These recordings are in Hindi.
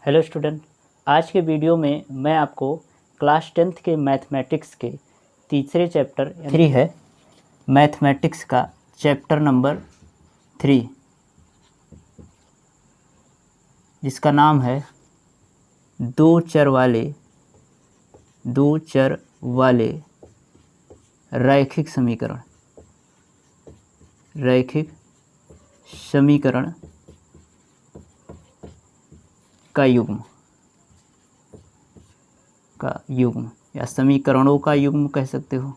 हेलो स्टूडेंट, आज के वीडियो में मैं आपको क्लास 10th के मैथमेटिक्स के तीसरे चैप्टर 3 है मैथमेटिक्स का चैप्टर नंबर 3 जिसका नाम है दो चर वाले रैखिक समीकरण का युग्म या समीकरणों का युग्म कह सकते हो।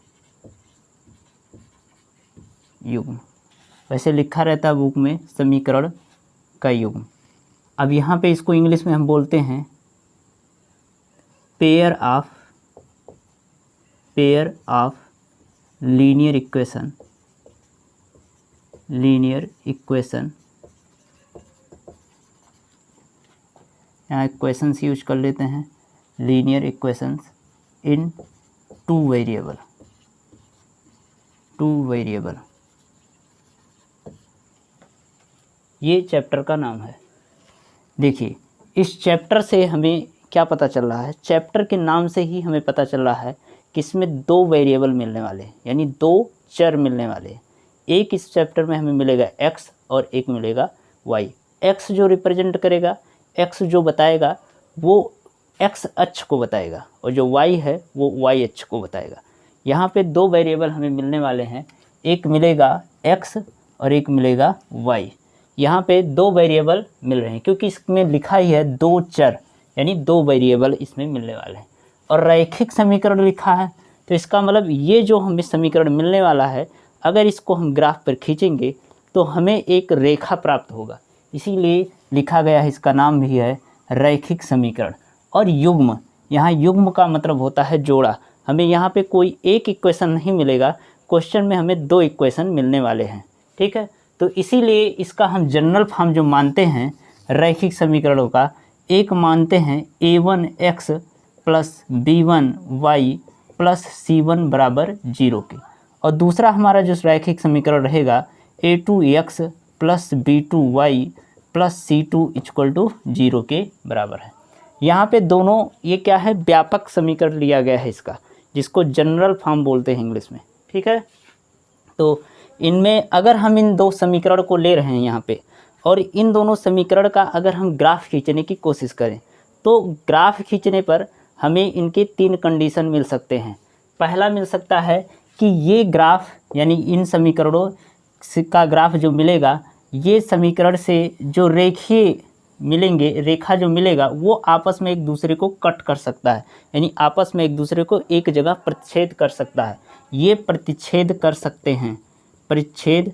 युग्म वैसे लिखा रहता है बुक में समीकरण का युग्म। अब यहाँ पे इसको इंग्लिश में हम बोलते हैं पेयर ऑफ लीनियर इक्वेशन। यहाँ इक्वेशंस यूज कर लेते हैं, लीनियर इक्वेशंस इन टू वेरिएबल। ये चैप्टर का नाम है। देखिए, इस चैप्टर से हमें क्या पता चल रहा है, चैप्टर के नाम से ही हमें पता चल रहा है कि इसमें दो वेरिएबल मिलने वाले हैं, यानी दो चर मिलने वाले हैं। एक इस चैप्टर में हमें मिलेगा x और एक मिलेगा y। x जो रिप्रेजेंट करेगा, x जो बताएगा वो x अक्ष को बताएगा और जो y है वो y अक्ष को बताएगा। यहाँ पे दो वेरिएबल हमें मिलने वाले हैं, एक मिलेगा x और एक मिलेगा y। यहाँ पे दो वेरिएबल मिल रहे हैं क्योंकि इसमें लिखा ही है दो चर, यानी दो वेरिएबल इसमें मिलने वाले हैं। और रैखिक समीकरण लिखा है तो इसका मतलब ये जो हमें समीकरण मिलने वाला है, अगर इसको हम ग्राफ पर खींचेंगे तो हमें एक रेखा प्राप्त होगा, इसीलिए लिखा गया है, इसका नाम भी है रैखिक समीकरण। और युग्म, यहाँ युग्म का मतलब होता है जोड़ा। हमें यहाँ पे कोई एक इक्वेशन नहीं मिलेगा, क्वेश्चन में हमें दो इक्वेशन मिलने वाले हैं, ठीक है। तो इसीलिए इसका हम जनरल फॉर्म जो मानते हैं रैखिक समीकरणों का, एक मानते हैं a1x plus b1y plus c1 बराबर 0 के, और दूसरा हमारा जो रैखिक समीकरण रहेगा a2x plus b2y plus c2 equal to 0 के बराबर है। यहाँ पे दोनों ये क्या है, व्यापक समीकरण लिया गया है इसका, जिसको जनरल फॉर्म बोलते हैं इंग्लिश में, ठीक है। तो इनमें अगर हम इन दो समीकरण को ले रहे हैं यहाँ पे, और इन दोनों समीकरण का अगर हम ग्राफ खींचने की कोशिश करें तो ग्राफ खींचने पर हमें इनके तीन कंडीशन मिल सकते हैं। पहला मिल सकता है कि ये ग्राफ, यानी इन समीकरणों का ग्राफ जो मिलेगा, ये समीकरण से जो रेखीय मिलेंगे, रेखा जो मिलेगा वो आपस में एक दूसरे को कट कर सकता है, यानी आपस में एक दूसरे को एक जगह प्रतिच्छेद कर सकता है। ये प्रतिच्छेद कर सकते हैं, परिच्छेद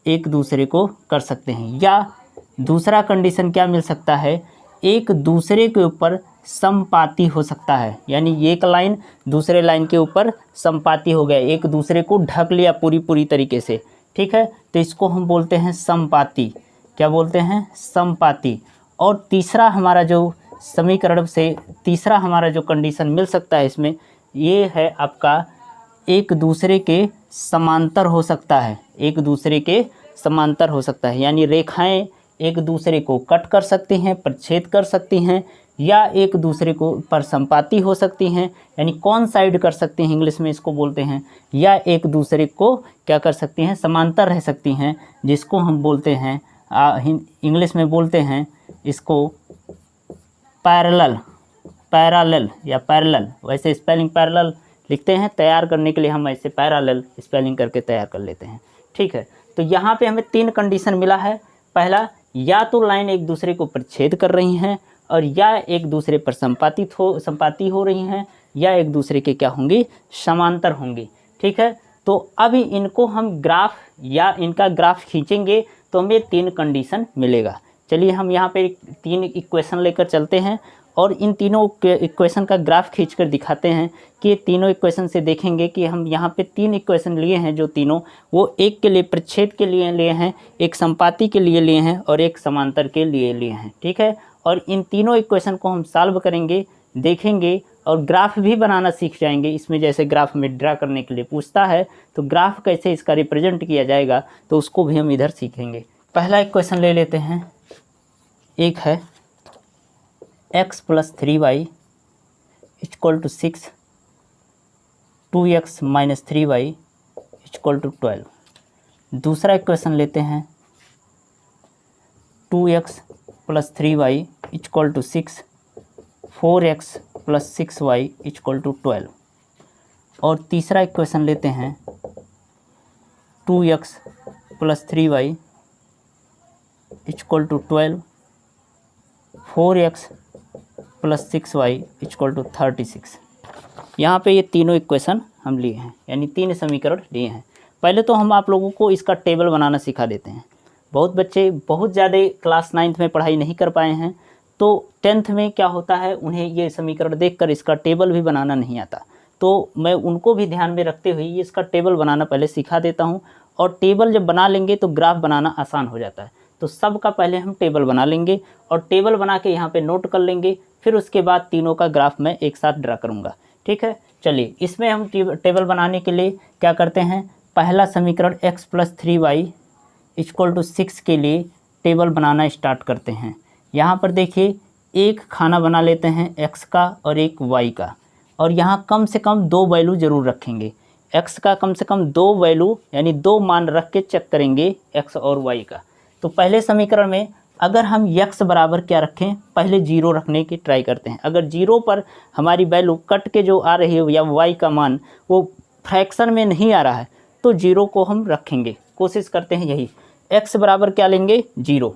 एक दूसरे को कर सकते हैं। या दूसरा कंडीशन क्या मिल सकता है, एक दूसरे के ऊपर समपाती हो सकता है, यानी एक लाइन दूसरे लाइन के ऊपर समपाती हो गया, एक दूसरे को ढक लिया पूरी तरीके से, ठीक है। तो इसको हम बोलते हैं समपाती। क्या बोलते हैं? समपाती। और तीसरा हमारा जो समीकरण से तीसरा हमारा जो कंडीशन मिल सकता है इसमें, ये है आपका एक दूसरे के समांतर हो सकता है, एक दूसरे के समांतर हो सकता है, यानी रेखाएं एक दूसरे को कट कर सकती हैं, प्रतिच्छेद कर सकती हैं, या एक दूसरे को पर समपाती हो सकती हैं, यानी कॉइंसाइड कर सकती हैं, इंग्लिश में इसको बोलते हैं। या एक दूसरे को क्या कर सकती हैं, समांतर रह सकती हैं, जिसको हम बोलते हैं इंग्लिश में बोलते हैं इसको पैरेलल या पैरेलल। वैसे स्पेलिंग पैरेलल लिखते हैं, तैयार करने के लिए हम ऐसे पैरेलल स्पेलिंग करके तैयार कर लेते हैं, ठीक है। तो यहाँ पे हमें तीन कंडीशन मिला है। पहला, या तो लाइन एक दूसरे को प्रतिच्छेद कर रही हैं, और या एक दूसरे पर संपाती हो रही हैं, या एक दूसरे के क्या होंगी, समांतर होंगी, ठीक है। तो अब इनको हम ग्राफ या इनका ग्राफ खींचेंगे तो हमें तीन कंडीशन मिलेगा। चलिए हम यहाँ पे तीन इक्वेशन लेकर चलते हैं और इन तीनों इक्वेशन का ग्राफ खींचकर दिखाते हैं कि ये तीनों इक्वेशन से देखेंगे कि हम यहाँ पे तीन इक्वेशन लिए हैं, जो तीनों वो एक के लिए प्रतिच्छेद के लिए लिए हैं, एक समपाती के लिए लिए हैं और एक समांतर के लिए हैं, ठीक है। और इन तीनों इक्वेशन को हम सॉल्व करेंगे, देखेंगे और ग्राफ भी बनाना सीख जाएंगे। इसमें जैसे ग्राफ में ड्रा करने के लिए पूछता है तो ग्राफ कैसे इसका रिप्रेजेंट किया जाएगा तो उसको भी हम इधर सीखेंगे। पहला इक्वेशन ले लेते हैं, एक है x plus 3y equal to 6, 2x minus 3y equal to 12। दूसरा इक्वेशन लेते हैं, 2x plus 3y equal to 6, 4x plus 6y equal to 12। और तीसरा इक्वेशन लेते हैं, 2x plus 3y equal to 12, 4x plus 6y equal to 36। यहाँ पे ये तीनों इक्वेशन हम लिए हैं, यानी 3 समीकरण लिए हैं। पहले तो हम आप लोगों को इसका टेबल बनाना सिखा देते हैं। बहुत बच्चे बहुत ज़्यादा क्लास 9th में पढ़ाई नहीं कर पाए हैं, तो 10th में क्या होता है, उन्हें ये समीकरण देखकर इसका टेबल भी बनाना नहीं आता। तो मैं उनको भी ध्यान में रखते हुए ये इसका टेबल बनाना पहले सिखा देता हूँ। और टेबल जब बना लेंगे तो ग्राफ बनाना आसान हो जाता है। तो सबका पहले हम टेबल बना लेंगे और टेबल बना के यहाँ पे नोट कर लेंगे, फिर उसके बाद तीनों का ग्राफ मैं एक साथ ड्रा करूँगा। ठीक है, चलिए इसमें हम टेबल बनाने के लिए क्या करते हैं, पहला समीकरण x plus 3y equal to 6 के लिए टेबल बनाना स्टार्ट करते हैं। यहाँ पर देखिए, एक खाना बना लेते हैं x का और एक y का, और यहाँ कम से कम 2 वैल्यू ज़रूर रखेंगे। x का कम से कम 2 वैल्यू यानी 2 मान रख के चेक करेंगे x और y का। तो पहले समीकरण में अगर हम x बराबर क्या रखें, पहले 0 रखने की ट्राई करते हैं। अगर 0 पर हमारी वैल्यू कट के जो आ रही है या y का मान वो फ्रैक्शन में नहीं आ रहा है तो 0 को हम रखेंगे, कोशिश करते हैं यही। x बराबर क्या लेंगे, 0।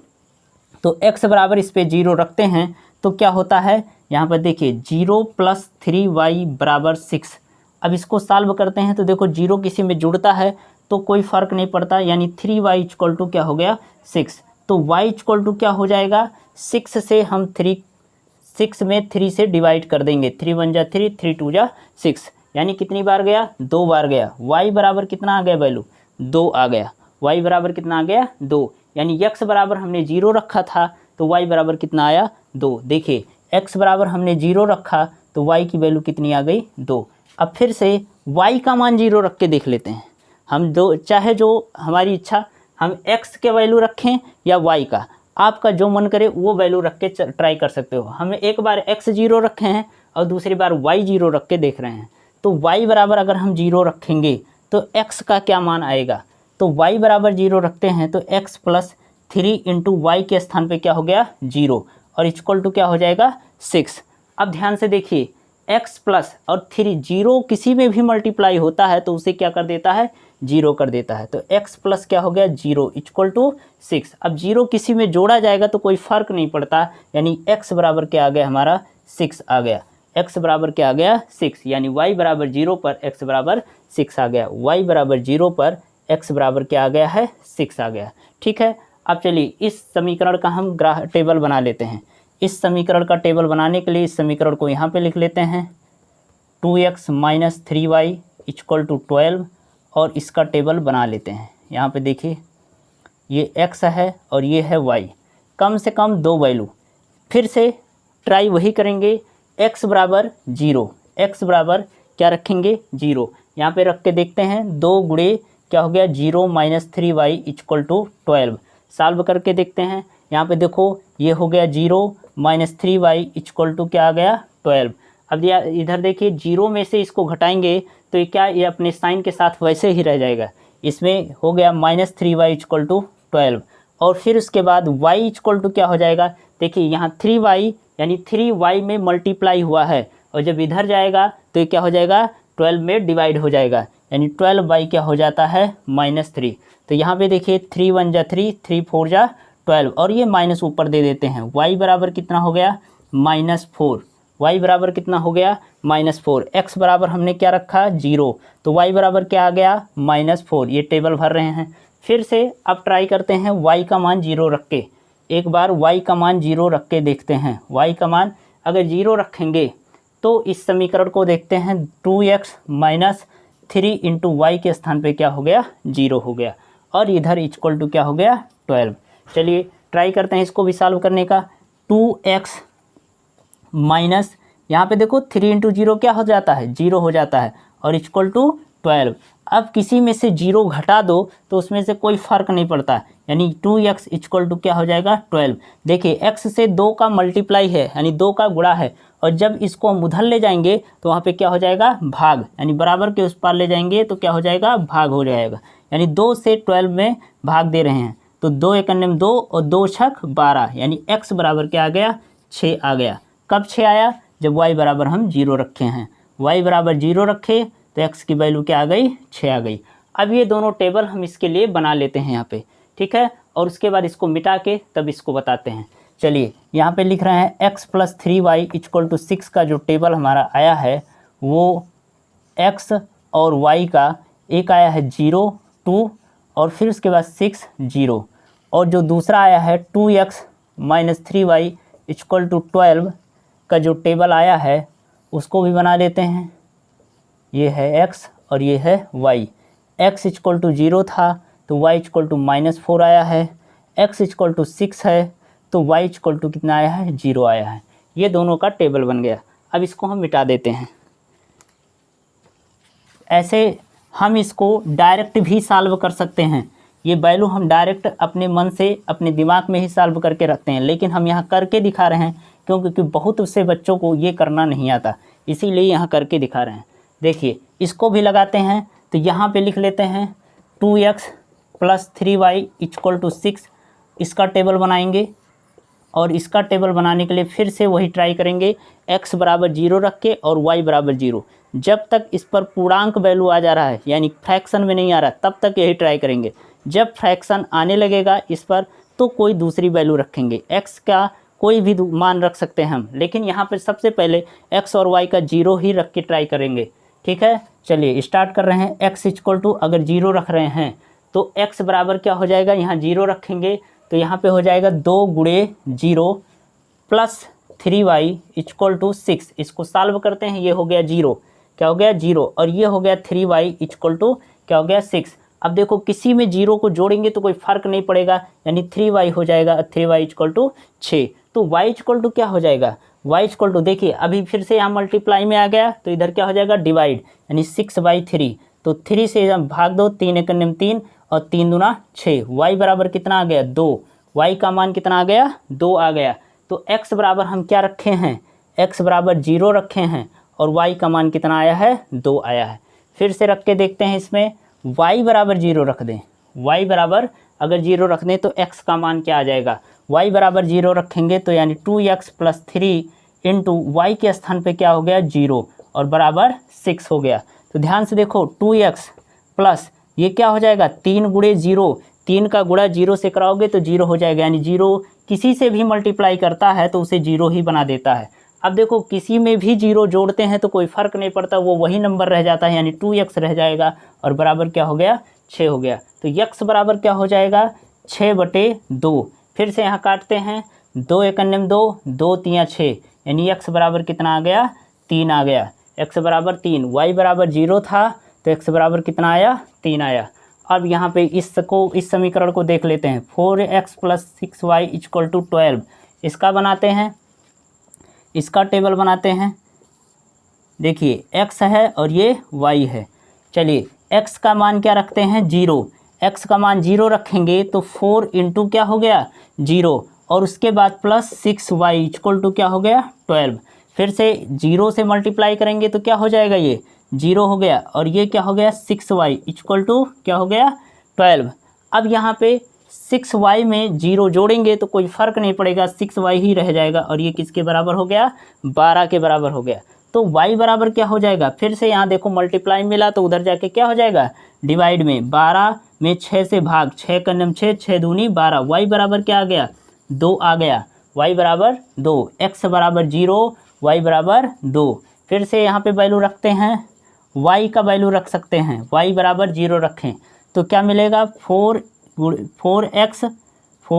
तो x बराबर इस पे 0 रखते हैं तो क्या होता है, यहाँ पर देखिए 0 प्लस 3y बराबर 6। अब इसको सॉल्व करते हैं तो देखो 0 किसी में जुड़ता है तो कोई फ़र्क नहीं पड़ता, यानी 3y इक्वल टू क्या हो गया, 6। तो y इक्वल टू क्या हो जाएगा, 6 से हम 6 में 3 से डिवाइड कर देंगे। 3 1 जा 3, 3 2 जा 6, यानी कितनी बार गया, 2 बार गया। y बराबर कितना आ गया, वैल्यू 2 आ गया। y बराबर कितना आ गया, 2। यानी x बराबर हमने 0 रखा था तो y बराबर कितना आया, 2। देखिए x बराबर हमने 0 रखा तो y की वैल्यू कितनी आ गई, 2। अब फिर से y का मान 0 रख के देख लेते हैं हम। चाहे जो हमारी इच्छा, हम x के वैल्यू रखें या y का, आपका जो मन करे वो वैल्यू रख के ट्राई कर सकते हो। हम एक बार x 0 रखे हैं और दूसरी बार y 0 रख के देख रहे हैं। तो y बराबर अगर हम 0 रखेंगे तो x का क्या मान आएगा, तो y बराबर 0 रखते हैं तो x प्लस 3 इंटू वाई के स्थान पे क्या हो गया, 0, और इक्वल टू क्या हो जाएगा, 6। अब ध्यान से देखिए, x प्लस और 3 0 किसी में भी मल्टीप्लाई होता है तो उसे क्या कर देता है, 0 कर देता है। तो x प्लस क्या हो गया, 0 इक्वल टू 6। अब 0 किसी में जोड़ा जाएगा तो कोई फ़र्क नहीं पड़ता, यानी x बराबर क्या आ गया हमारा, 6 आ गया। x बराबर क्या आ गया, 6, यानी y बराबर 0 पर x बराबर 6 आ गया। y बराबर 0 पर x बराबर क्या आ गया है, 6 आ गया। ठीक है, अब चलिए इस समीकरण का हम टेबल बना लेते हैं। इस समीकरण का टेबल बनाने के लिए इस समीकरण को यहाँ पे लिख लेते हैं, 2x minus 3y equal to 12, और इसका टेबल बना लेते हैं। यहाँ पे देखिए, ये x है और ये है y, कम से कम 2 वैल्यू। फिर से ट्राई वही करेंगे, x बराबर 0, x बराबर क्या रखेंगे, 0। यहाँ पे रख के देखते हैं, 2 गुणे क्या हो गया, 0 minus 3y equal to 12। Solve करके देखते हैं, यहाँ पे देखो ये हो गया 0 माइनस 3y इक्वल टू क्या आ गया, 12। अब इधर देखिए 0 में से इसको घटाएंगे तो ये क्या, ये अपने साइन के साथ वैसे ही रह जाएगा। इसमें हो गया माइनस 3y इक्वल टू 12, और फिर उसके बाद y इक्वल टू क्या हो जाएगा, देखिए यहाँ 3y यानी 3y में मल्टीप्लाई हुआ है, और जब इधर जाएगा तो ये क्या हो जाएगा, 12 में डिवाइड हो जाएगा, यानी 12 क्या हो जाता है, -3। तो यहाँ पे देखिए 3 1 जा 3, 3 4 जा 12, और ये माइनस ऊपर दे देते हैं। y बराबर कितना हो गया, -4। y बराबर कितना हो गया, -4। x बराबर हमने क्या रखा, 0, तो y बराबर क्या आ गया, -4। ये टेबल भर रहे हैं। फिर से अब ट्राई करते हैं y का मान 0 रख के, एक बार y का मान 0 रख के देखते हैं। y का मान अगर 0 रखेंगे तो इस समीकरण को देखते हैं, 2x माइनस 3 इंटू वाई के स्थान पे क्या हो गया, 0 हो गया, और इधर इक्वल टू क्या हो गया, 12। चलिए ट्राई करते हैं इसको भी सॉल्व करने का। 2x माइनस यहाँ पे देखो 3 इंटू 0 क्या हो जाता है, 0 हो जाता है, और इक्वल टू 12। अब किसी में से 0 घटा दो तो उसमें से कोई फ़र्क नहीं पड़ता, यानी 2x इक्वल टू क्या हो जाएगा 12। देखिए x से 2 का मल्टीप्लाई है यानी 2 का गुणा है, और जब इसको हम उधर ले जाएंगे तो वहाँ पे क्या हो जाएगा भाग, यानी बराबर के उस पार ले जाएंगे तो क्या हो जाएगा भाग हो जाएगा, यानी 2 से 12 में भाग दे रहे हैं तो 2 एकम 2 और 2 छक 12, यानी x बराबर क्या आ गया 6 आ गया। कब 6 आया, जब y बराबर हम 0 रखे हैं, y बराबर 0 रखे तो x की वैल्यू क्या आ गई 6 आ गई। अब ये दोनों टेबल हम इसके लिए बना लेते हैं यहाँ पे, ठीक है, और उसके बाद इसको मिटा के तब इसको बताते हैं। चलिए यहाँ पे लिख रहे हैं x + 3y = 6 का जो टेबल हमारा आया है वो x और y का एक आया है 0 2 और फिर उसके बाद 6 0, और जो दूसरा आया है 2x - 3y = 12 का जो टेबल आया है उसको भी बना लेते हैं। ये है x और ये है y, x = 0 था तो y = -4 आया है, x = 6 है तो y = कितना आया है 0 आया है। ये दोनों का टेबल बन गया। अब इसको हम मिटा देते हैं। ऐसे हम इसको डायरेक्ट भी सॉल्व कर सकते हैं, ये वैल्यू हम डायरेक्ट अपने मन से अपने दिमाग में ही सॉल्व करके रखते हैं, लेकिन हम यहाँ करके दिखा रहे हैं क्योंकि बहुत से बच्चों को ये करना नहीं आता, इसीलिए यहाँ करके दिखा रहे हैं। देखिए इसको भी लगाते हैं तो यहाँ पे लिख लेते हैं 2x + 3y = 6, इसका टेबल बनाएंगे, और इसका टेबल बनाने के लिए फिर से वही ट्राई करेंगे, x बराबर 0 रख के और y बराबर 0। जब तक इस पर पूर्णांक वैल्यू आ जा रहा है यानी फ्रैक्शन में नहीं आ रहा तब तक यही ट्राई करेंगे। जब फ्रैक्शन आने लगेगा इस पर तो कोई दूसरी वैल्यू रखेंगे, x का कोई भी मान रख सकते हैं हम, लेकिन यहाँ पर सबसे पहले x और y का 0 ही रख के ट्राई करेंगे, ठीक है। चलिए स्टार्ट कर रहे हैं। x = अगर 0 रख रहे हैं तो x बराबर क्या हो जाएगा, यहाँ 0 रखेंगे तो यहाँ पे हो जाएगा 2 × 0 + 3y = 6। इसको सॉल्व करते हैं, ये हो गया 0, क्या हो गया 0, और ये हो गया 3y = क्या हो गया 6। अब देखो किसी में 0 को जोड़ेंगे तो कोई फ़र्क नहीं पड़ेगा, यानी 3y हो जाएगा, 3y = 6। तो y = क्या हो जाएगा, y = देखिए अभी फिर से यहाँ मल्टीप्लाई में आ गया तो इधर क्या हो जाएगा डिवाइड, यानी 6/3। तो 3 से हम भाग दो, 3 एकम 3 और 3 दूना 6, y बराबर कितना आ गया 2, y का मान कितना आ गया 2 आ गया। तो x बराबर हम क्या रखे हैं, x बराबर 0 रखे हैं और y का मान कितना आया है 2 आया है। फिर से रख के देखते हैं, इसमें y बराबर 0 रख दें, y बराबर अगर 0 रख दें तो x का मान क्या आ जाएगा, y बराबर 0 रखेंगे तो यानी 2x + 3 × y के स्थान पे क्या हो गया 0 और बराबर 6 हो गया। तो ध्यान से देखो 2x प्लस ये क्या हो जाएगा 3 × 0, 3 का गुणा 0 से कराओगे तो 0 हो जाएगा, यानी 0 किसी से भी मल्टीप्लाई करता है तो उसे 0 ही बना देता है। अब देखो किसी में भी 0 जोड़ते हैं तो कोई फ़र्क नहीं पड़ता, वो वही नंबर रह जाता है, यानी 2x रह जाएगा और बराबर क्या हो गया 6 हो गया। तो x बराबर क्या हो जाएगा 6/2। फिर से यहाँ काटते हैं, 2 एकम 2, 2 3 6, यानी x बराबर कितना आ गया 3 आ गया, x बराबर 3। y बराबर 0 था तो x बराबर कितना आया 3 आया। अब यहाँ पे इस समीकरण को देख लेते हैं, 4x + 6y = 12। इसका बनाते हैं, इसका टेबल बनाते हैं। देखिए x है और ये y है। चलिए x का मान क्या रखते हैं 0, x का मान 0 रखेंगे तो 4 × क्या हो गया 0 और उसके बाद प्लस 6y = क्या हो गया 12। फिर से 0 से मल्टीप्लाई करेंगे तो क्या हो जाएगा, ये 0 हो गया और ये क्या हो गया 6y = क्या हो गया 12। अब यहाँ पे 6y में 0 जोड़ेंगे तो कोई फ़र्क नहीं पड़ेगा, 6y ही रह जाएगा और ये किसके बराबर हो गया 12 के बराबर हो गया। तो y बराबर क्या हो जाएगा, फिर से यहाँ देखो मल्टीप्लाई मिला तो उधर जाके क्या हो जाएगा डिवाइड में, 12 में 6 से भाग, 6 एकम 6, 6 दूनी 12, y बराबर क्या आ गया 2 आ गया, y बराबर 2, x बराबर 0, y बराबर 2। फिर से यहाँ पे वैल्यू रखते हैं, y का वैल्यू रख सकते हैं, y बराबर 0 रखें तो क्या मिलेगा 4x +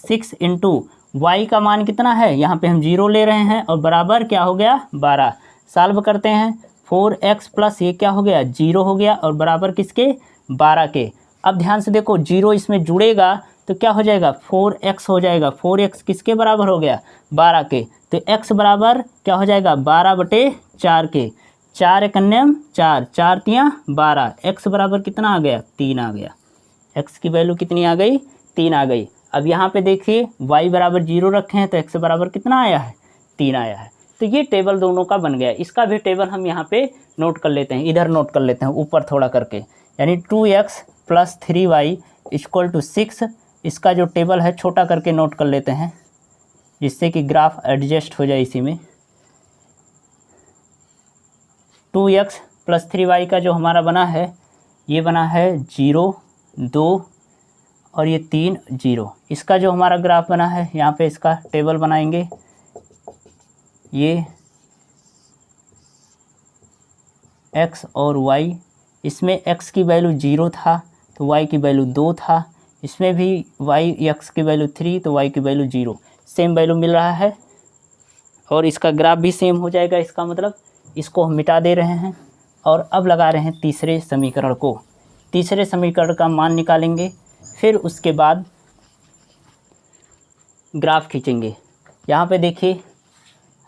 6 × y का मान कितना है, यहाँ पे हम 0 ले रहे हैं और बराबर क्या हो गया 12। सॉल्व करते हैं, 4x प्लस ये क्या हो गया 0 हो गया और बराबर किसके 12 के। अब ध्यान से देखो 0 इसमें जुड़ेगा तो क्या हो जाएगा 4x हो जाएगा, 4x किसके बराबर हो गया 12 के। तो x बराबर क्या हो जाएगा 12/4 के। 4 एकन्यम 4, 4 तियाँ 12, x बराबर कितना आ गया 3 आ गया। x की वैल्यू कितनी आ गई 3 आ गई। अब यहाँ पे देखिए y बराबर 0 रखे हैं तो x बराबर कितना आया है 3 आया है। तो ये टेबल दोनों का बन गया। इसका भी टेबल हम यहाँ पे नोट कर लेते हैं, इधर नोट कर लेते हैं ऊपर थोड़ा करके, यानी 2x + 3y = 6। इसका जो टेबल है छोटा करके नोट कर लेते हैं जिससे कि ग्राफ एडजस्ट हो जाए इसी में। 2x + 3y का जो हमारा बना है ये बना है 0, 2 और ये 3, 0। इसका जो हमारा ग्राफ बना है यहाँ पे इसका टेबल बनाएंगे। ये x और y, इसमें x की वैल्यू 0 था तो y की वैल्यू 2 था, इसमें भी x की वैल्यू 3 तो y की वैल्यू 0, सेम वैल्यू मिल रहा है और इसका ग्राफ भी सेम हो जाएगा। इसका मतलब इसको हम मिटा दे रहे हैं और अब लगा रहे हैं तीसरे समीकरण को। तीसरे समीकरण का मान निकालेंगे, फिर उसके बाद ग्राफ खींचेंगे। यहाँ पे देखिए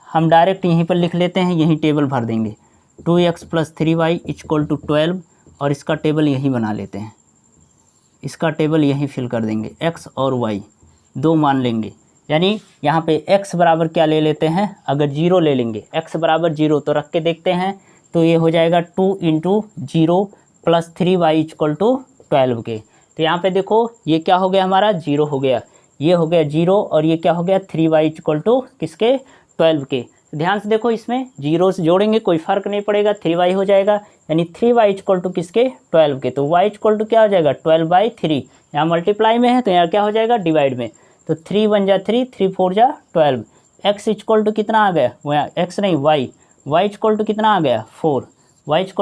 हम डायरेक्ट यहीं पर लिख लेते हैं, यहीं टेबल भर देंगे। 2x + 3y = 12 और इसका टेबल यहीं बना लेते हैं। इसका टेबल यहीं फिल कर देंगे। x और y दो मान लेंगे, यानी यहाँ पे x बराबर क्या ले लेते हैं, अगर 0 ले लेंगे, x बराबर 0 तो रख के देखते हैं तो ये हो जाएगा 2 × 0 + 3y = 12 के। तो यहाँ पे देखो ये क्या हो गया हमारा 0 हो गया, ये हो गया 0 और ये क्या हो गया 3y = किसके 12 के। ध्यान से देखो इसमें 0 से जोड़ेंगे कोई फ़र्क नहीं पड़ेगा, 3y हो जाएगा, यानी 3y = किसके 12 के। तो y = क्या हो जाएगा 12/3, यहाँ मल्टीप्लाई में है तो यहाँ क्या हो जाएगा डिवाइड में, तो 3 × 1 = 3, 3 × 4 = 12। x = कितना आ गया, वहाँ x नहीं y = कितना आ गया 4, y =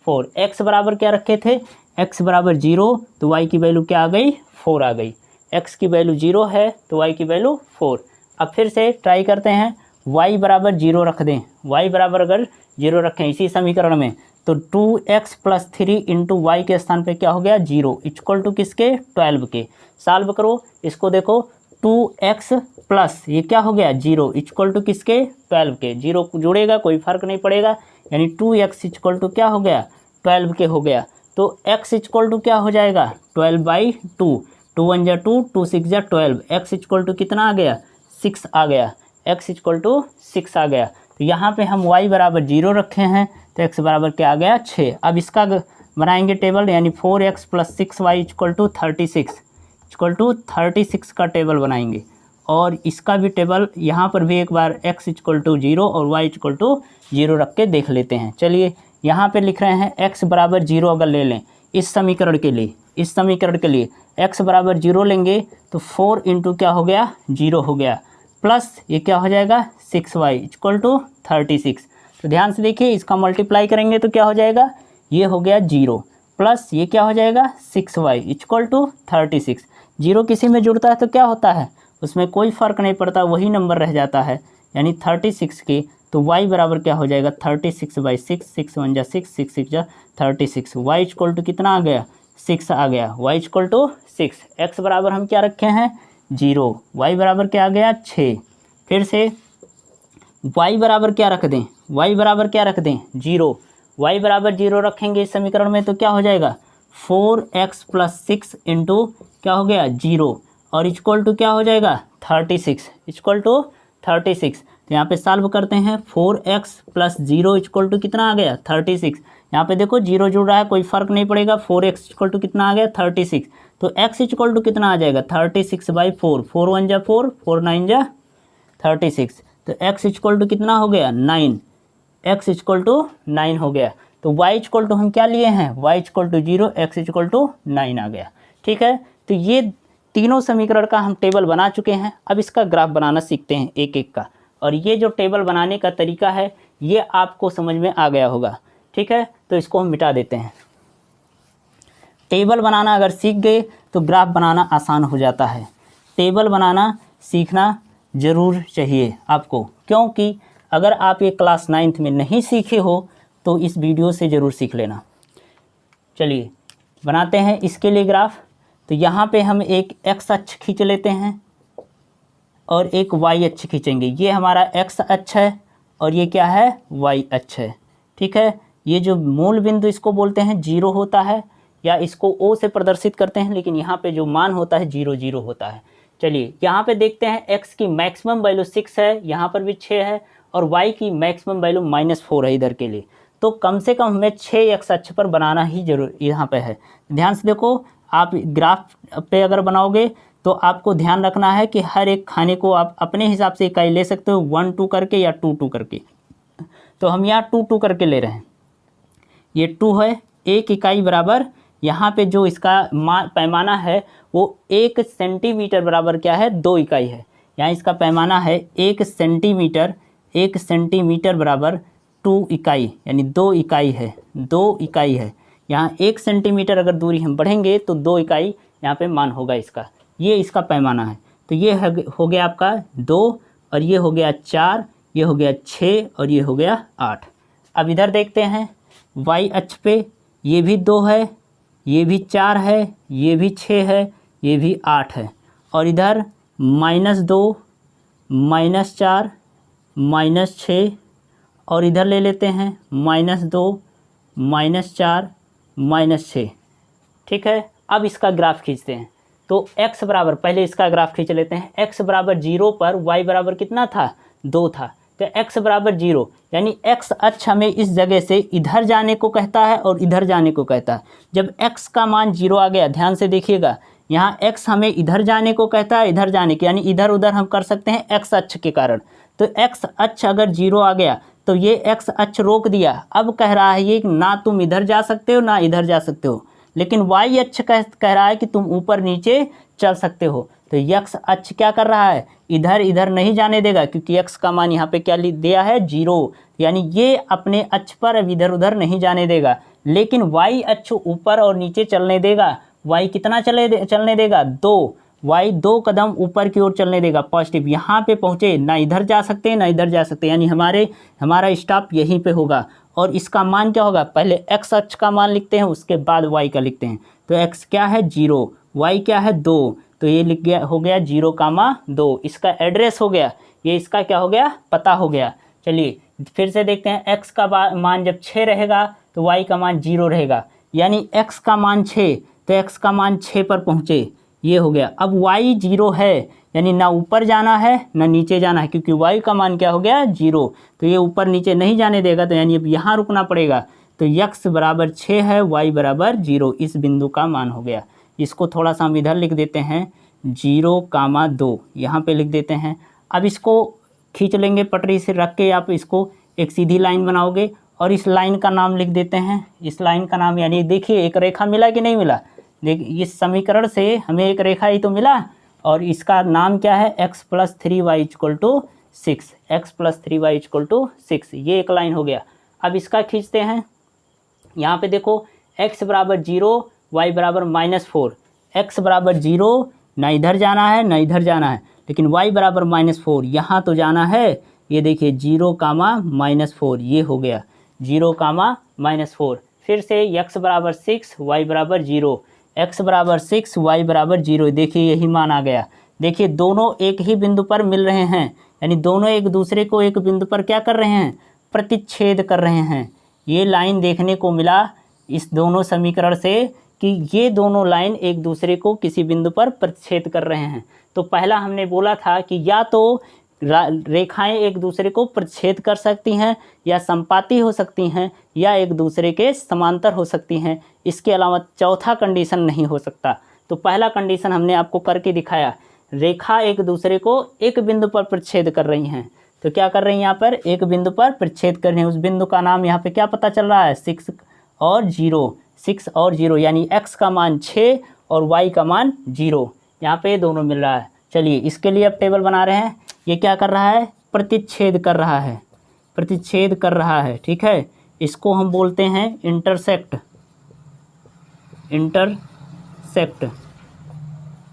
4। x बराबर क्या रखे थे, x बराबर 0 तो y की वैल्यू क्या आ गई 4 आ गई। x की वैल्यू 0 है तो y की वैल्यू 4। अब फिर से ट्राई करते हैं, y बराबर 0 रख दें, y बराबर अगर 0 रखें इसी समीकरण में तो 2x + 3 × y के स्थान पे क्या हो गया 0 = किसके 12 के। सॉल्व करो इसको, देखो 2x प्लस ये क्या हो गया 0 = किसके 12 के। 0 जुड़ेगा कोई फ़र्क नहीं पड़ेगा, यानी 2x = क्या हो गया 12 के हो गया। तो x = क्या हो जाएगा 12/2, 2 × 1 = 2, 2 × 6 = 12, x = कितना आ गया 6 आ गया, x = 6 आ गया। तो यहाँ पे हम y बराबर 0 रखे हैं तो x बराबर क्या आ गया 6। अब इसका बनाएंगे टेबल, यानी 4x + 6y = 36 का टेबल बनाएंगे और इसका भी टेबल यहाँ पर भी एक बार x = 0 और y = 0 रख के देख लेते हैं। चलिए यहाँ पे लिख रहे हैं x बराबर 0 अगर ले लें इस समीकरण के लिए, इस समीकरण के लिए x बराबर 0 लेंगे तो 4 × क्या हो गया 0 हो गया, प्लस ये क्या हो जाएगा 6y = 36। तो ध्यान से देखिए इसका मल्टीप्लाई करेंगे तो क्या हो जाएगा, ये हो गया 0 प्लस ये क्या हो जाएगा 6y = 36। 0 किसी में जुड़ता है तो क्या होता है, उसमें कोई फ़र्क नहीं पड़ता, वही नंबर रह जाता है, यानी 36 के। तो y बराबर क्या हो जाएगा 36/6, 6 × 1 = 6, 6 × 6 = 36, y = कितना आ गया 6 आ गया, y = 6। x बराबर हम क्या रखे हैं 0, y बराबर क्या आ गया 6। फिर से y बराबर क्या रख दें, y बराबर क्या रख दें 0, y बराबर 0 रखेंगे इस समीकरण में तो क्या हो जाएगा 4x + 6 × क्या हो गया 0 और = क्या हो जाएगा 36, = 36। तो यहाँ पे सॉल्व करते हैं, 4x + 0 = कितना आ गया 36। यहाँ पे देखो 0 जुड़ रहा है कोई फ़र्क नहीं पड़ेगा, 4x = कितना आ गया 36। तो x = कितना आ जाएगा 36/4, 4 × 1 = 4, 4 × 9 = 36। तो x = कितना हो गया 9, x = 9 हो गया। तो y = हम क्या लिए हैं y = 0, x = 9 आ गया। ठीक है, तो ये तीनों समीकरण का हम टेबल बना चुके हैं। अब इसका ग्राफ बनाना सीखते हैं एक एक का, और ये जो टेबल बनाने का तरीका है ये आपको समझ में आ गया होगा। ठीक है, तो इसको हम मिटा देते हैं। टेबल बनाना अगर सीख गए तो ग्राफ बनाना आसान हो जाता है। टेबल बनाना सीखना ज़रूर चाहिए आपको, क्योंकि अगर आप ये क्लास 9th में नहीं सीखे हो तो इस वीडियो से ज़रूर सीख लेना। चलिए बनाते हैं इसके लिए ग्राफ। तो यहाँ पे हम एक x अक्ष खींच लेते हैं और एक y अक्ष खींचेंगे। ये हमारा x अक्ष है और ये क्या है y अक्ष है। ठीक है। ये जो मूल बिंदु इसको बोलते हैं 0 होता है, या इसको O से प्रदर्शित करते हैं, लेकिन यहाँ पे जो मान होता है 0 0 होता है। चलिए यहाँ पे देखते हैं x की मैक्सिमम वैल्यू 6 है, यहाँ पर भी 6 है, और y की मैक्सिमम वैल्यू -4 है इधर के लिए। तो कम से कम हमें 6 x अक्ष पर बनाना ही जरूर यहाँ पे है। ध्यान से देखो, आप ग्राफ पे अगर बनाओगे तो आपको ध्यान रखना है कि हर एक खाने को आप अपने हिसाब से इकाई ले सकते हो, 1 2 करके या 2 2 करके। तो हम यहाँ 2 2 करके ले रहे हैं। ये 2 है, 1 इकाई बराबर, यहाँ पे जो इसका पैमाना है वो 1 सेंटीमीटर बराबर क्या है, 2 इकाई है। यहाँ इसका पैमाना है 1 सेंटीमीटर, 1 सेंटीमीटर बराबर 2 इकाई, यानी 2 इकाई है, 2 इकाई है। यहाँ 1 सेंटीमीटर अगर दूरी हम बढ़ेंगे तो 2 इकाई यहाँ पे मान होगा इसका। ये इसका पैमाना है। तो ये हो गया आपका 2, और ये हो गया 4, ये हो गया 6, और ये हो गया 8। अब इधर देखते हैं, y अक्ष पे ये भी 2 है, ये भी 4 है, ये भी 6 है, ये भी 8 है, और इधर -2, -4, -6, और इधर ले लेते हैं -2, -4, -6। ठीक है। अब इसका ग्राफ खींचते हैं। तो x बराबर, पहले इसका ग्राफ खींच लेते हैं। x बराबर 0 पर y बराबर कितना था, 2 था। तो x बराबर 0, यानी x अक्ष हमें इस जगह से इधर जाने को कहता है और इधर जाने को कहता है। जब x का मान 0 आ गया, ध्यान से देखिएगा, यहाँ x हमें इधर जाने को कहता है, इधर जाने के, यानी इधर उधर हम कर सकते हैं x अक्ष के कारण। तो x अक्ष अगर 0 आ गया तो ये x अक्ष रोक दिया। अब कह रहा है ये ना तुम इधर जा सकते हो ना इधर जा सकते हो, लेकिन y अक्ष कह रहा है कि तुम ऊपर नीचे चल सकते हो। तो x अक्ष क्या कर रहा है, इधर इधर नहीं जाने देगा, क्योंकि x का मान यहाँ पे क्या दिया है, 0, यानी ये अपने अक्ष पर अब इधर उधर नहीं जाने देगा। लेकिन y अक्ष ऊपर और नीचे चलने देगा। y कितना चलने देगा, 2, y 2 कदम ऊपर की ओर चलने देगा, पॉजिटिव। यहाँ पे पहुँचे, ना इधर जा सकते ना इधर जा सकते, यानी हमारा स्टॉप यहीं पे होगा। और इसका मान क्या होगा, पहले x अक्ष का मान लिखते हैं, उसके बाद y का लिखते हैं। तो x क्या है, 0, y क्या है, 2, तो ये लिख गया, हो गया 0,2। इसका एड्रेस हो गया, ये इसका क्या हो गया, पता हो गया। चलिए फिर से देखते हैं, x का मान जब 6 रहेगा तो y का मान 0 रहेगा, यानी x का मान 6, तो x का मान 6 पर पहुँचे, ये हो गया। अब y 0 है, यानी ना ऊपर जाना है ना नीचे जाना है, क्योंकि y का मान क्या हो गया, 0, तो ये ऊपर नीचे नहीं जाने देगा, तो यानी अब यहाँ रुकना पड़ेगा। तो x बराबर 6 है, y बराबर 0, इस बिंदु का मान हो गया। इसको थोड़ा सा हम इधर लिख देते हैं, 0,2 यहाँ पे लिख देते हैं। अब इसको खींच लेंगे पटरी से रख के, आप इसको एक सीधी लाइन बनाओगे और इस लाइन का नाम लिख देते हैं। इस लाइन का नाम, यानी देखिए एक रेखा मिला कि नहीं मिला, देखिए इस समीकरण से हमें एक रेखा ही तो मिला, और इसका नाम क्या है, x + 3y = 6, x + 3y = 6, ये एक लाइन हो गया। अब इसका खींचते हैं। यहाँ पे देखो, x बराबर 0, y बराबर -4, x बराबर 0, ना इधर जाना है ना इधर जाना है, लेकिन y बराबर -4, यहाँ तो जाना है। ये देखिए 0,-4, ये हो गया 0,-4। फिर से x बराबर 6, y बराबर 0, x बराबर 6, y बराबर 0, देखिए यही मान आ गया। देखिए दोनों एक ही बिंदु पर मिल रहे हैं, यानी दोनों एक दूसरे को एक बिंदु पर क्या कर रहे हैं, प्रतिच्छेद कर रहे हैं। ये लाइन देखने को मिला इस दोनों समीकरण से कि ये दोनों लाइन एक दूसरे को किसी बिंदु पर प्रतिच्छेद कर रहे हैं। तो पहला हमने बोला था कि या तो रेखाएं एक दूसरे को प्रतिच्छेद कर सकती हैं, या संपाती हो सकती हैं, या एक दूसरे के समांतर हो सकती हैं। इसके अलावा चौथा कंडीशन नहीं हो सकता। तो पहला कंडीशन हमने आपको करके दिखाया, रेखा एक दूसरे को एक बिंदु पर प्रतिच्छेद कर रही हैं। तो क्या कर रही हैं, यहाँ पर एक बिंदु पर प्रतिच्छेद कर रही हैं। उस बिंदु का नाम यहाँ पे क्या पता चल रहा है, 6 और 0, 6 और 0, यानी x का मान 6 और y का मान 0, यहाँ पे दोनों मिल रहा है। चलिए इसके लिए अब टेबल बना रहे हैं। ये क्या कर रहा है, प्रतिच्छेद कर रहा है, प्रतिच्छेद कर रहा है, ठीक है। इसको हम बोलते हैं इंटरसेक्ट,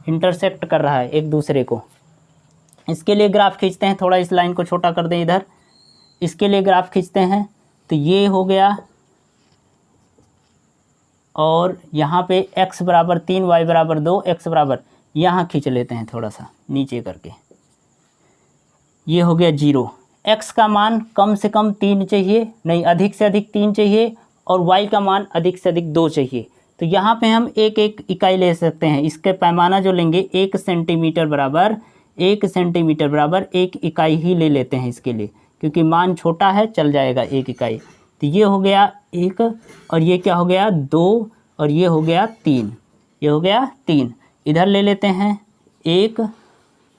इंटरसेक्ट कर रहा है एक दूसरे को। इसके लिए ग्राफ खींचते हैं, थोड़ा इस लाइन को छोटा कर दें इधर। इसके लिए ग्राफ खींचते हैं, तो ये हो गया, और यहाँ पे x बराबर 3, y बराबर 2, x बराबर, यहाँ खींच लेते हैं थोड़ा सा नीचे करके, ये हो गया 0, x का मान कम से कम 3 चाहिए, नहीं अधिक से अधिक 3 चाहिए, और y का मान अधिक से अधिक 2 चाहिए। तो यहाँ पे हम एक एक इकाई ले सकते हैं। इसके पैमाना जो लेंगे 1 सेंटीमीटर बराबर 1 सेंटीमीटर बराबर 1 इकाई ही ले लेते हैं इसके लिए, क्योंकि मान छोटा है चल जाएगा 1 इकाई। तो ये हो गया 1, और ये क्या हो गया 2, और ये हो गया 3, ये हो गया 3। इधर ले लेते हैं 1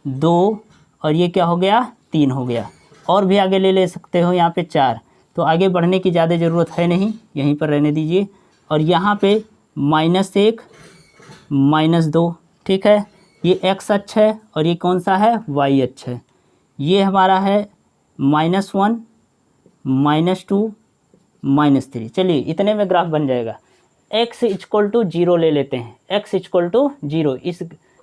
2, और ये क्या हो गया 3 हो गया। और भी आगे ले सकते हो यहाँ पे 4। तो आगे बढ़ने की ज़्यादा ज़रूरत है नहीं, यहीं पर रहने दीजिए। और यहाँ पे -1 -2, ठीक है। ये x अक्ष है और ये कौन सा है y अक्ष है। ये हमारा है -1 -2 -3। चलिए इतने में ग्राफ बन जाएगा। x = 0 ले लेते हैं, x = 0 इस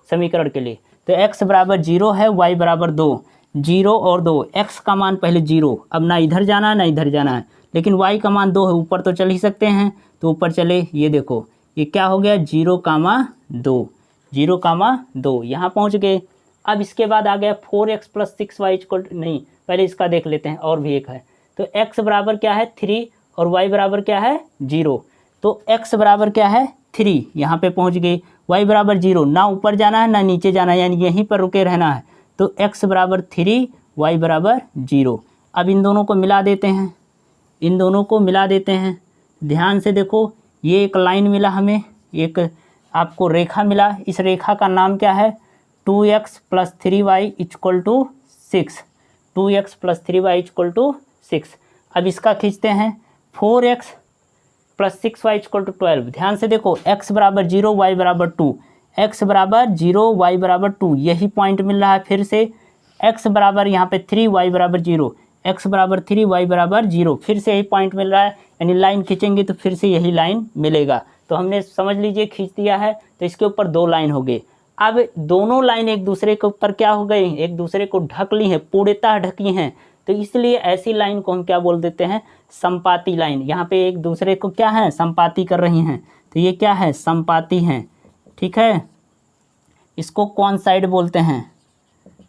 समीकरण के लिए। तो x बराबर 0 है, y बराबर 2, 0 और 2। x का मान पहले 0, अब ना इधर जाना है ना इधर जाना है, लेकिन y का मान 2 है, ऊपर तो चल ही सकते हैं। तो ऊपर चले, ये देखो ये क्या हो गया 0,2, 0,2 यहाँ पहुँच गए। अब इसके बाद आ गया 4x + 6y = नहीं, पहले इसका देख लेते हैं, और भी एक है। तो x बराबर क्या है 3 और y बराबर क्या है 0। तो x बराबर क्या है 3, यहाँ पे पहुँच गए। y बराबर 0, ना ऊपर जाना है ना नीचे जाना है, यानी यहीं पर रुके रहना है। तो x बराबर 3 y बराबर 0। अब इन दोनों को मिला देते हैं, इन दोनों को मिला देते हैं। ध्यान से देखो, ये एक लाइन मिला हमें, एक आपको रेखा मिला। इस रेखा का नाम क्या है 2x + 3y = 6, 2x + 3y = 6। अब इसका खींचते हैं 4x + 6y = 12। ध्यान से देखो, x बराबर 0 y बराबर 2, x बराबर 0 y बराबर 2, यही पॉइंट मिल रहा है। फिर से x बराबर यहाँ पे 3 y बराबर 0, x बराबर 3 y बराबर 0, फिर से यही पॉइंट मिल रहा है। यानी लाइन खींचेंगे तो फिर से यही लाइन मिलेगा। तो हमने समझ लीजिए खींच दिया है, तो इसके ऊपर 2 लाइन हो गई। अब दोनों लाइन एक दूसरे के ऊपर क्या हो गई, एक दूसरे को ढक ली हैं, पूर्णतः ढकी हैं। तो इसलिए ऐसी लाइन को हम क्या बोल देते हैं संपाती लाइन। यहाँ पे एक दूसरे को क्या है संपाती कर रही हैं, तो ये क्या है संपाती हैं, ठीक है। इसको कौन साइड बोलते हैं,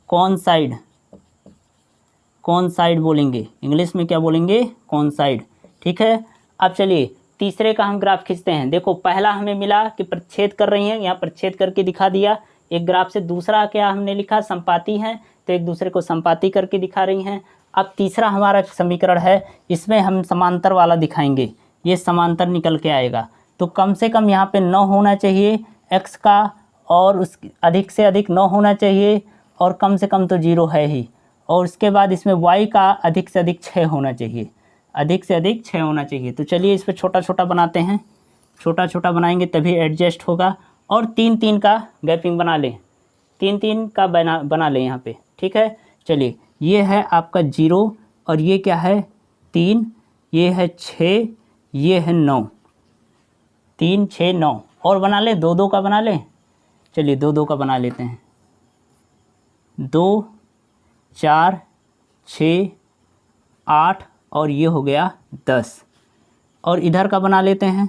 कौन साइड, कौन साइड बोलेंगे, इंग्लिश में क्या बोलेंगे कौन साइड, ठीक है। अब चलिए तीसरे का हम ग्राफ खींचते हैं। देखो पहला हमें मिला कि प्रच्छेद कर रही हैं, यहाँ प्रच्छेद करके दिखा दिया एक ग्राफ से। दूसरा क्या हमने लिखा संपाती हैं, तो एक दूसरे को संपाती करके दिखा रही हैं। अब तीसरा हमारा समीकरण है, इसमें हम समांतर वाला दिखाएंगे, ये समांतर निकल के आएगा। तो कम से कम यहाँ पे 9 होना चाहिए x का, और उस अधिक से अधिक 9 होना चाहिए, और कम से कम तो 0 है ही। और उसके बाद इसमें y का अधिक से अधिक 6 होना चाहिए, अधिक से अधिक 6 होना चाहिए। तो चलिए इस पर छोटा छोटा बनाते हैं, छोटा छोटा बनाएंगे तभी एडजस्ट होगा। और 3-3 का गैपिंग बना लें, 3-3 का बना लें यहाँ पे, ठीक है। चलिए ये है आपका 0, और ये क्या है 3, ये है 6, ये है 9, 3 6 9। और बना लें 2-2 का बना लें, चलिए 2-2 का बना लेते हैं। 2 4 6 8, और ये हो गया 10। और इधर का बना लेते हैं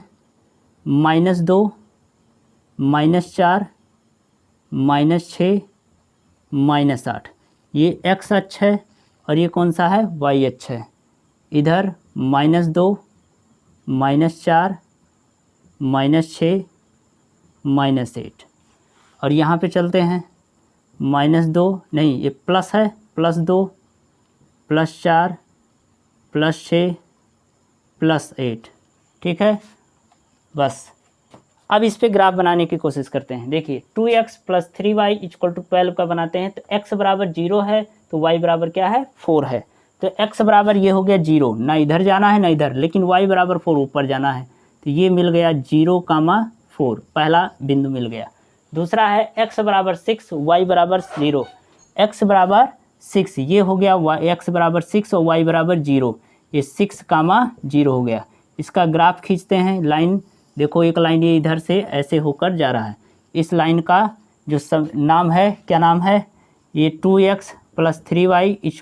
-2 -4 -6 -8। ये x अक्ष है और ये कौन सा है y अक्ष है। इधर -2 -4 -6 -8। और यहाँ पे चलते हैं -2 नहीं, ये प्लस है, +2 +4 +6 +8, ठीक है। बस अब इस पे ग्राफ बनाने की कोशिश करते हैं। देखिए 2x + 3y = 12 का बनाते हैं। तो x बराबर 0 है, तो y बराबर क्या है 4 है। तो x बराबर ये हो गया 0, ना इधर जाना है ना इधर, लेकिन y बराबर 4 ऊपर जाना है। तो ये मिल गया 0,4, पहला बिंदु मिल गया। दूसरा है x बराबर 6 y बराबर 0, x बराबर 6 ये हो गया x बराबर 6 और y बराबर 0, ये 6,0 हो गया। इसका ग्राफ खींचते हैं। लाइन देखो, एक लाइन ये इधर से ऐसे होकर जा रहा है। इस लाइन का जो नाम है, क्या नाम है, ये 2x + 3y =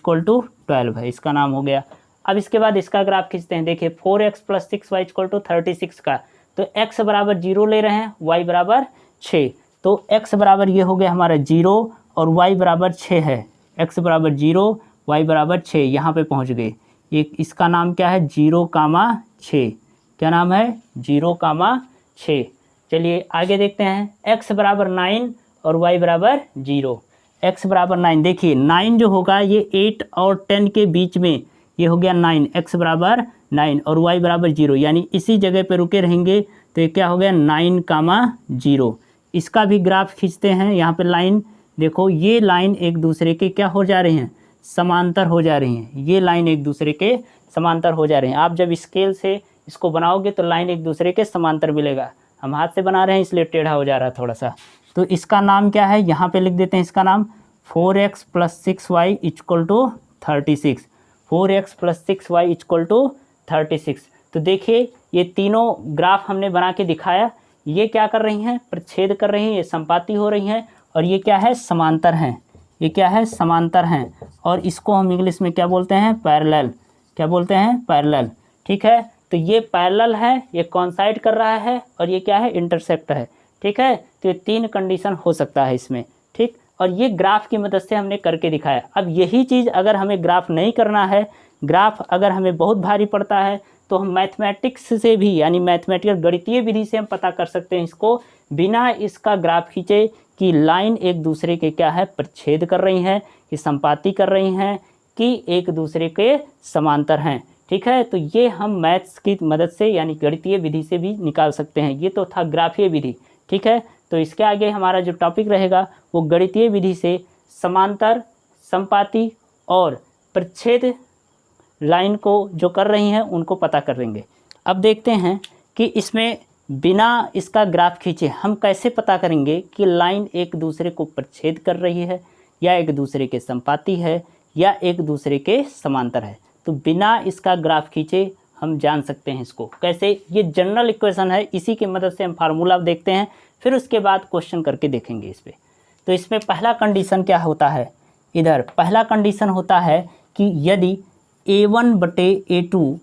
12 है, इसका नाम हो गया। अब इसके बाद इसका ग्राफ खींचते हैं। देखिए 4x + 6y = 36 का। तो x बराबर 0 ले रहे हैं, y बराबर 6। तो x बराबर ये हो गया हमारा 0 और y बराबर 6 है। x बराबर 0 y बराबर 6, यहाँ पे पहुँच गए। एक इसका नाम क्या है 0,6, क्या नाम है 0,6। चलिए आगे देखते हैं। x बराबर 9 और y बराबर 0। x बराबर 9, देखिए 9 जो होगा ये 8 और 10 के बीच में, ये हो गया 9, x बराबर 9 और y बराबर 0, यानी इसी जगह पे रुके रहेंगे तो ये क्या हो गया 9,0। इसका भी ग्राफ खींचते हैं। यहाँ पे लाइन देखो, ये लाइन एक दूसरे के क्या हो जा रही हैं, समांतर हो जा रही हैं। ये लाइन एक दूसरे के समांतर हो जा रहे हैं। आप जब स्केल से इसको बनाओगे तो लाइन एक दूसरे के समांतर मिलेगा। हम हाथ से बना रहे हैं इसलिए टेढ़ा हो जा रहा है थोड़ा सा। तो इसका नाम क्या है, यहाँ पे लिख देते हैं इसका नाम 4x + 6y = 36। 4x + 6y = 36। तो देखिए ये तीनों ग्राफ हमने बना के दिखाया। ये क्या कर रही हैं, प्रच्छेद कर रही हैं, ये संपाती हो रही हैं, और ये क्या है समांतर हैं। ये क्या है समांतर हैं, और इसको हम इंग्लिश में क्या बोलते हैं पैरेलल। क्या बोलते हैं पैरेलल, ठीक है। तो ये पैरेलल है, ये कोइंसाइड कर रहा है, और ये क्या है इंटरसेक्ट है, ठीक है। तो ये 3 कंडीशन हो सकता है इसमें, ठीक। और ये ग्राफ की मदद से हमने करके दिखाया। अब यही चीज़ अगर हमें ग्राफ नहीं करना है, ग्राफ अगर हमें बहुत भारी पड़ता है, तो हम मैथमेटिक्स से भी, यानी मैथमेटिकल गणितीय विधि से हम पता कर सकते हैं इसको, बिना इसका ग्राफ खींचे कि लाइन एक दूसरे के क्या है प्रच्छेद कर रही हैं, कि संपाती कर रही हैं, कि एक दूसरे के समांतर हैं, ठीक है। तो ये हम मैथ्स की मदद से यानी गणितीय विधि से भी निकाल सकते हैं। ये तो था ग्राफीय विधि, ठीक है। तो इसके आगे हमारा जो टॉपिक रहेगा वो गणितीय विधि से समांतर, संपाती और प्रच्छेद लाइन को जो कर रही हैं उनको पता करेंगे। अब देखते हैं कि इसमें बिना इसका ग्राफ खींचे हम कैसे पता करेंगे कि लाइन एक दूसरे को प्रच्छेद कर रही है, या एक दूसरे के संपाती है, या एक दूसरे के समांतर है। तो बिना इसका ग्राफ खींचे हम जान सकते हैं इसको कैसे। ये जनरल इक्वेशन है, इसी की मदद से हम फार्मूला देखते हैं, फिर उसके बाद क्वेश्चन करके देखेंगे इस पर। तो इसमें पहला कंडीशन क्या होता है, इधर पहला कंडीशन होता है कि यदि a1/a2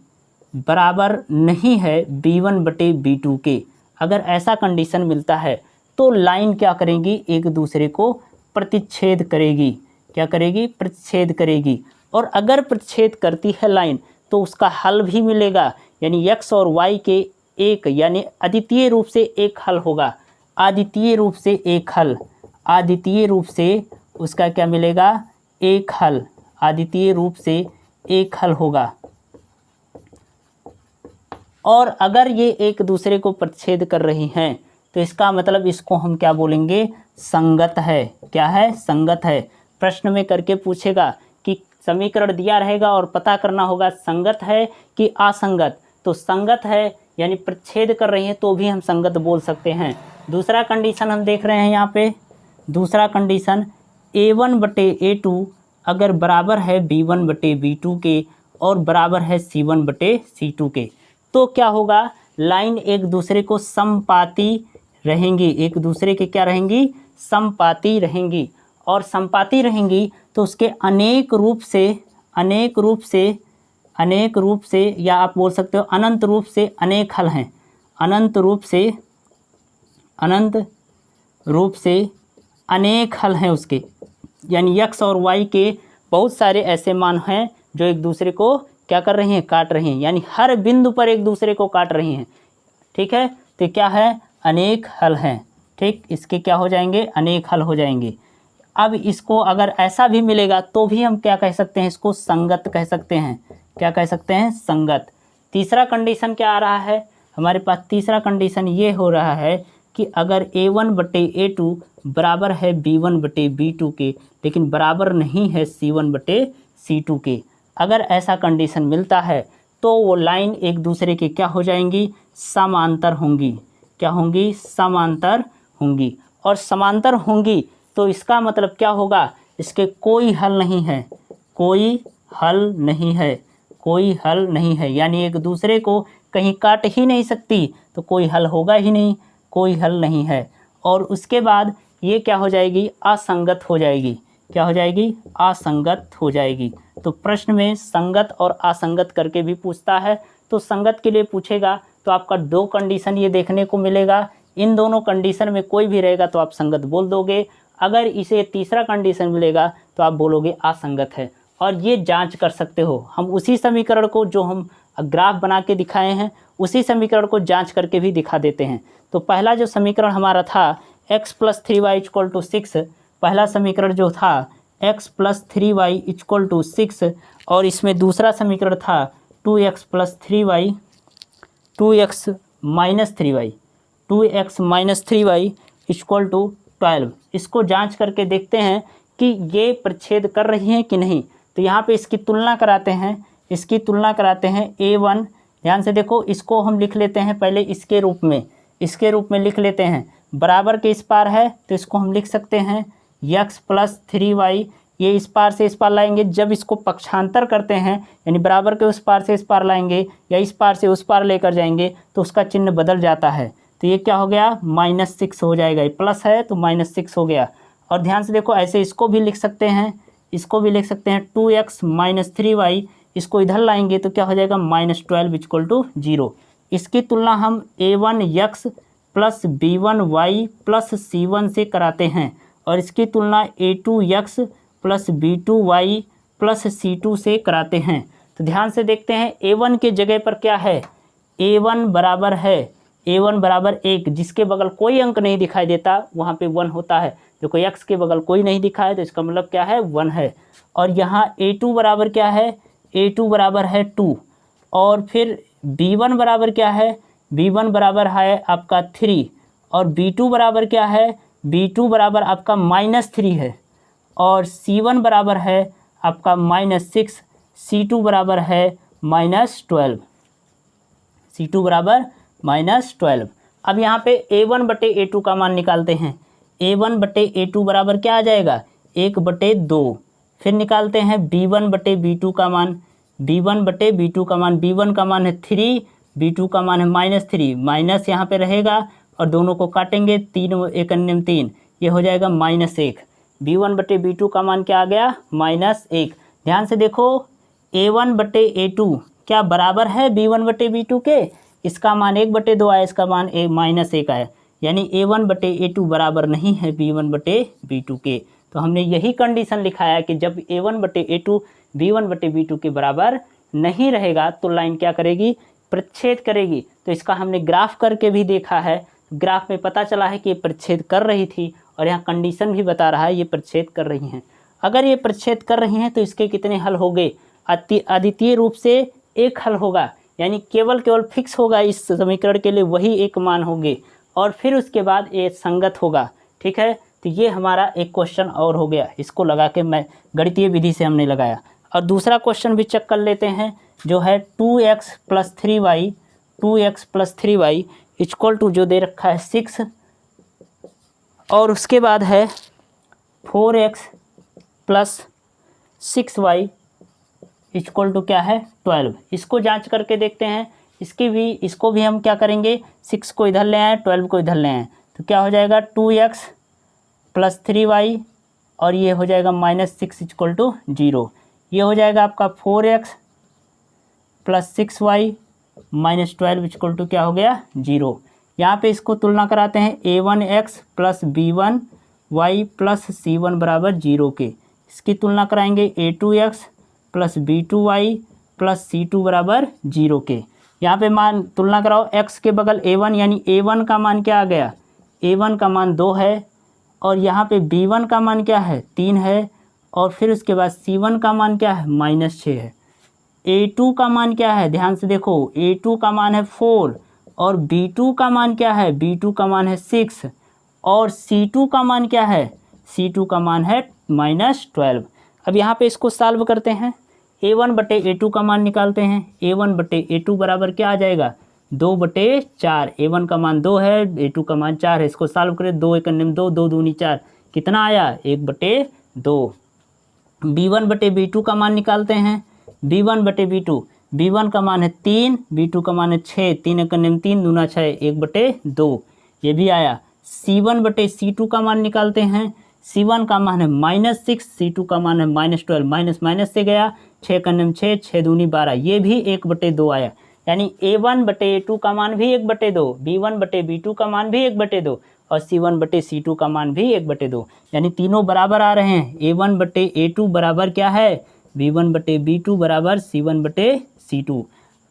बराबर नहीं है b1/b2 के, अगर ऐसा कंडीशन मिलता है तो लाइन क्या करेगी, एक दूसरे को प्रतिच्छेद करेगी। क्या करेगी, प्रतिच्छेद करेगी। और अगर प्रतिच्छेद करती है लाइन तो उसका हल भी मिलेगा, यानी x और y के एक, यानी अद्वितीय रूप से एक हल होगा। अद्वितीय रूप से एक हल, अद्वितीय रूप से उसका क्या मिलेगा, एक हल, अद्वितीय रूप से एक हल होगा। और अगर ये एक दूसरे को प्रतिच्छेद कर रही हैं तो इसका मतलब इसको हम क्या बोलेंगे, संगत है। क्या है, संगत है। प्रश्न में करके पूछेगा कि समीकरण दिया रहेगा और पता करना होगा संगत है कि असंगत। तो संगत है यानी प्रतिच्छेद कर रही है तो भी हम संगत बोल सकते हैं। दूसरा कंडीशन हम देख रहे हैं यहाँ पे, दूसरा कंडीशन a1/a2 अगर बराबर है b1/b2 के और बराबर है c1/c2 के, तो क्या होगा, लाइन एक दूसरे को समपाती रहेंगी, एक दूसरे के क्या रहेंगी, समपाती रहेंगी। और समपाती रहेंगी तो उसके अनेक रूप से या आप बोल सकते हो अनंत रूप से अनेक हल हैं। अनंत रूप से अनेक हल हैं उसके, यानी x और y के बहुत सारे ऐसे मान हैं जो एक दूसरे को क्या कर रही हैं, काट रही हैं, यानी हर बिंदु पर एक दूसरे को काट रही हैं, ठीक है। तो क्या है, अनेक हल हैं, ठीक। इसके क्या हो जाएंगे, अनेक हल हो जाएंगे। अब इसको अगर ऐसा भी मिलेगा तो भी हम क्या कह सकते हैं, इसको संगत कह सकते हैं। क्या कह सकते हैं, संगत। तीसरा कंडीशन क्या आ रहा है हमारे पास, तीसरा कंडीशन ये हो रहा है कि अगर a1/a2 बराबर है b1/b2 के, लेकिन बराबर नहीं है c1/c2 के, अगर ऐसा कंडीशन मिलता है तो वो लाइन एक दूसरे के क्या हो जाएंगी, समांतर होंगी। क्या होंगी, समांतर होंगी। और समांतर होंगी तो इसका मतलब क्या होगा, इसके कोई हल नहीं है, कोई हल नहीं है, कोई हल नहीं है, यानी एक दूसरे को कहीं काट ही नहीं सकती, तो कोई हल होगा ही नहीं, कोई हल नहीं है। और उसके बाद ये क्या हो जाएगी, असंगत हो जाएगी। क्या हो जाएगी, असंगत हो जाएगी। तो प्रश्न में संगत और असंगत करके भी पूछता है। तो संगत के लिए पूछेगा तो आपका 2 कंडीशन ये देखने को मिलेगा, इन दोनों कंडीशन में कोई भी रहेगा तो आप संगत बोल दोगे। अगर इसे तीसरा कंडीशन मिलेगा तो आप बोलोगे असंगत है। और ये जांच कर सकते हो। हम उसी समीकरण को जो हम ग्राफ बना के दिखाए हैं उसी समीकरण को जांच करके भी दिखा देते हैं। तो पहला जो समीकरण हमारा था x + 3y = 6, पहला समीकरण जो था x + 3y = 6, और इसमें दूसरा समीकरण था 2x + 3y 2x - 3y = 12। इसको जांच करके देखते हैं कि ये प्रच्छेद कर रही हैं कि नहीं। तो यहाँ पे इसकी तुलना कराते हैं, a1। ध्यान से देखो, इसको हम लिख लेते हैं पहले इसके रूप में लिख लेते हैं। बराबर के इस पार है तो इसको हम लिख सकते हैं x + 3y, ये इस पार से इस पार लाएंगे। जब इसको पक्षांतर करते हैं यानी बराबर के उस पार से इस पार लाएंगे या इस पार से उस पार लेकर जाएंगे तो उसका चिन्ह बदल जाता है। तो ये क्या हो गया, -6 हो जाएगा। ये प्लस है तो -6 हो गया। और ध्यान से देखो, ऐसे इसको भी लिख सकते हैं, 2x - 3y, इसको इधर लाएंगे तो क्या हो जाएगा, -12 = 0। इसकी तुलना हम a1x + b1y + c1 से कराते हैं और इसकी तुलना a2x + b2y + c2 से कराते हैं। तो ध्यान से देखते हैं, a1 के जगह पर क्या है, a1 बराबर है, a1 बराबर 1, जिसके बगल कोई अंक नहीं दिखाई देता वहाँ पे 1 होता है। देखो x के बगल कोई नहीं दिखा है तो इसका मतलब क्या है, 1 है। और यहाँ a2 बराबर क्या है, a2 बराबर है 2। और फिर b1 बराबर क्या है, b1 बराबर है आपका 3। और b2 बराबर क्या है, b2 बराबर आपका -3 है। और c1 बराबर है आपका -6, c2 बराबर है -12, c2 बराबर -12। अब यहाँ पे a1/a2 का मान निकालते हैं। a1/a2 बराबर क्या आ जाएगा, 1/2। फिर निकालते हैं b1/b2 का मान, b1/b2 का मान, b1 का मान है 3, b2 का मान है -3, माइनस यहाँ पे रहेगा और दोनों को काटेंगे, 3 × 1 = 3, ये हो जाएगा -1। b1/b2 का मान क्या आ गया, -1। ध्यान से देखो, a1/a2 क्या बराबर है b1/b2 के, इसका मान 1/2 आया, इसका मान -1 आया, यानी a1/a2 बराबर नहीं है b1/b2 के। तो हमने यही कंडीशन लिखाया कि जब a1/a2 b1/b2 के बराबर नहीं रहेगा तो लाइन क्या करेगी, प्रच्छेद करेगी। तो इसका हमने ग्राफ करके भी देखा है, ग्राफ में पता चला है कि ये प्रच्छेद कर रही थी और यहाँ कंडीशन भी बता रहा है ये प्रच्छेद कर रही हैं। अगर ये प्रच्छेद कर रही हैं तो इसके कितने हल हो गए, अद्वितीय रूप से एक हल होगा, यानी केवल फिक्स होगा इस समीकरण के लिए वही एक मान होंगे और फिर उसके बाद ये संगत होगा। ठीक है, तो ये हमारा एक क्वेश्चन और हो गया, इसको लगा के मैं गणितीय विधि से हमने लगाया। और दूसरा क्वेश्चन भी चेक कर लेते हैं जो है 2x + 3y = जो दे रखा है 6, और उसके बाद है 4x + 6y = क्या है, 12। इसको जांच करके देखते हैं। इसको भी हम क्या करेंगे, 6 को इधर ले आएँ, 12 को इधर ले आएँ, तो क्या हो जाएगा 2x + 3y और ये हो जाएगा -6 = 0। ये हो जाएगा आपका 4x + 6y - 12 क्या हो गया, 0। यहाँ पे इसको तुलना कराते हैं a1x + b1y + c1 बराबर 0 के। इसकी तुलना कराएंगे a2x + b2y + c2 बराबर 0 के। यहाँ पे मान तुलना कराओ, x के बगल a1 यानी a1 का मान क्या आ गया, a1 का मान 2 है, और यहाँ पे b1 का मान क्या है, 3 है, और फिर उसके बाद c1 का मान क्या है, -6 है। a2 का मान क्या है, ध्यान से देखो, a2 का मान है 4 और b2 का मान क्या है, b2 का मान है 6 और c2 का मान क्या है, c2 का मान है -12। अब यहाँ पे इसको सॉल्व करते हैं, a1/a2 का मान निकालते हैं। a1/a2 बराबर क्या आ जाएगा, 2/4। a1 का मान 2 है, a2 का मान 4 है। इसको सॉल्व करें, 2 × 1 = 2, 2 दूनी 4, कितना आया, 1/2। b1/b2 का मान निकालते हैं, b1/b2, b1 का मान है 3, b2 का मान है 6, 3 × 1 = 3, दूना 6, 1/2, ये भी आया। c1/c2 का मान निकालते हैं, c1 का मान है -6, c2 का मान है -12, माइनस से गया, 6 × 1 = 6, 6 दूनी 12, ये भी 1/2 आया। यानी a1/a2 का मान भी 1/2, b1/b2 का मान भी 1/2 और c1/c2 का मान भी 1/2, यानी तीनों बराबर आ रहे हैं। a1/a2 बराबर क्या है, B1/B2 बराबर C1/C2।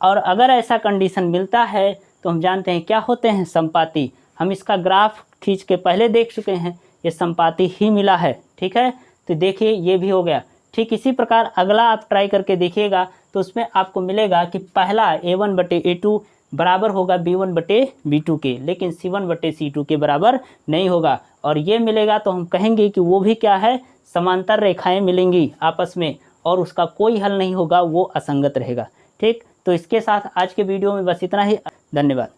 और अगर ऐसा कंडीशन मिलता है तो हम जानते हैं क्या होते हैं, संपाती। हम इसका ग्राफ खींच के पहले देख चुके हैं, ये संपाती ही मिला है। ठीक है, तो देखिए ये भी हो गया। ठीक इसी प्रकार अगला आप ट्राई करके देखिएगा तो उसमें आपको मिलेगा कि पहला A1/A2 बराबर होगा B1/B2 के, लेकिन C1/C2 के बराबर नहीं होगा। और ये मिलेगा तो हम कहेंगे कि वो भी क्या है, समांतर रेखाएं मिलेंगी आपस में और उसका कोई हल नहीं होगा, वो असंगत रहेगा। ठीक, तो इसके साथ आज के वीडियो में बस इतना ही। धन्यवाद।